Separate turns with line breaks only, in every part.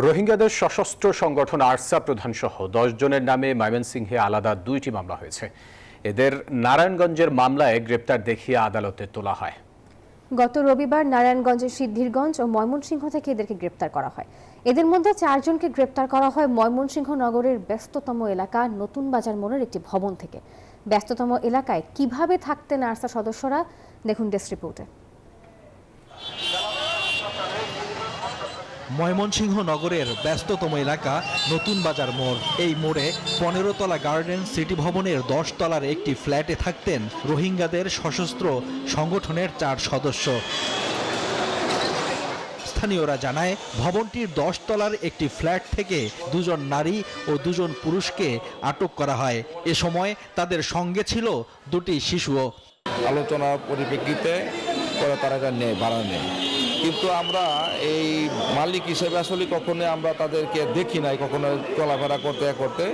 রোহিঙ্গাদের সশস্ত্র সংগঠন আরসা প্রধানসহ ১০ জনের নামে ময়মনসিংহে আলাদা ২টি মামলা হয়েছে। এদের নারায়ণগঞ্জের মামলায় গ্রেপ্তার দেখিয়ে আদালতে তোলা হয়।
গত রবিবার নারায়ণগঞ্জের সিদ্ধিরগঞ্জ ও ময়মনসিংহ থেকে এদেরকে গ্রেপ্তার করা হয়। এদের মধ্যে ৪ জনকে গ্রেপ্তার করা হয় ময়মনসিংহ নগরের ব্যস্ততম এলাকা নতুন বাজার মোড়ের একটি ভবন থেকে। ব্যস্ততম এলাকায় কিভাবে থাকতেন আরসা সদস্যরা, দেখুন ডেস্ক রিপোর্টে।
ময়মনসিংহ নগরের ব্যস্ততম এলাকা নতুন বাজার মোড়। এই মোড়ে ১৫ তলা গার্ডেন সিটি ভবনের ১০ তলার একটি ফ্ল্যাটে থাকতেন রোহিঙ্গাদের সশস্ত্র সংগঠনের ৪ সদস্য। স্থানীয়রা জানায়, ভবনটির ১০ তলার একটি ফ্ল্যাট থেকে ২ জন নারী ও ২ জন পুরুষকে আটক করা হয়। এ সময় তাদের সঙ্গে ছিল ২টি শিশুও।
আলোচনার পরিপ্রেক্ষিতে তারা এটা নেয়, ভাড়া নেয়, কিন্তু আমরা এই মালিক হিসেবে আসলে কখনো আমরা তাদেরকে দেখি নাই, কখনো চলাফেরা করতে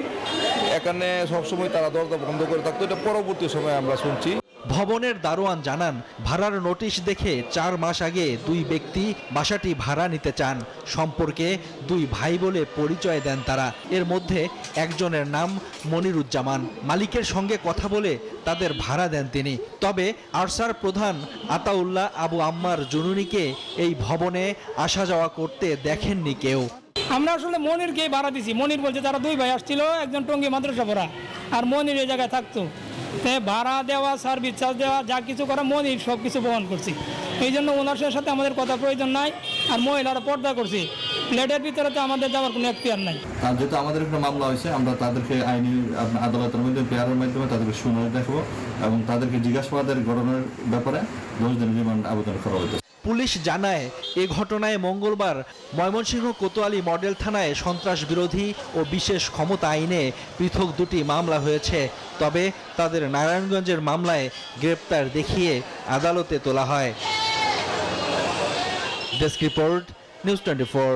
এখানে সবসময় তারা দরজা বন্ধ করে থাকতো। এটা পরবর্তী সময় আমরা শুনছি।
ভবনের দারোয়ান জানান, ভাড়ার নোটিশ দেখে ৪ মাস আগে ২ ব্যক্তি বাসাটি ভাড়া নিতে চান। সম্পর্কে ২ ভাই বলে পরিচয় দেন তারা। এর মধ্যে একজনের নাম মনিরুজ্জামান। মালিকের সঙ্গে কথা বলে তাদের ভাড়া দেন তিনি। তবে আরসার প্রধান আতাউল্লাহ আবু আম্মার জুনুনিকে এই ভবনে আসা যাওয়া করতে দেখেননি কেউ।
আমরা আসলে মনিরকে ভাড়া দিছি। মনির বলছে তারা 2 ভাই আসছিল, একজন টঙ্গী মাদ্রাসা পড়া, আর মনির এই জায়গায় থাকতো। ভাড়া দেওয়া, সার্ভিস চার্জ দেওয়া, যা কিছু করা মনির সব কিছু বহন করছি। এই জন্য ওনার সাথে আমাদের কথা প্রয়োজন নাই। আর মহিলারা পর্দা করছি, ফ্ল্যাটের ভিতরে তো আমাদের যাওয়ার কোনো এখতিয়ার নাই।
আর যেহেতু আমাদের একটা মামলা হয়েছে, আমরা তাদেরকে আইনি আদালতের মধ্যে পেয়ারের মাধ্যমে তাদেরকে শুনানি দেখবো এবং তাদেরকে জিজ্ঞাসাবাদের ঘটনার ব্যাপারে 10 দিনের রিমান্ড আবেদন করা হয়েছে।
পুলিশ জানায়, এ ঘটনায় মঙ্গলবার ময়মনসিংহ কোতোয়ালি মডেল থানায় সন্ত্রাস বিরোধী ও বিশেষ ক্ষমতা আইনে পৃথক 2টি মামলা হয়েছে। তবে তাদের নারায়ণগঞ্জের মামলায় গ্রেপ্তার দেখিয়ে আদালতে তোলা হয়। Desk report, news 24।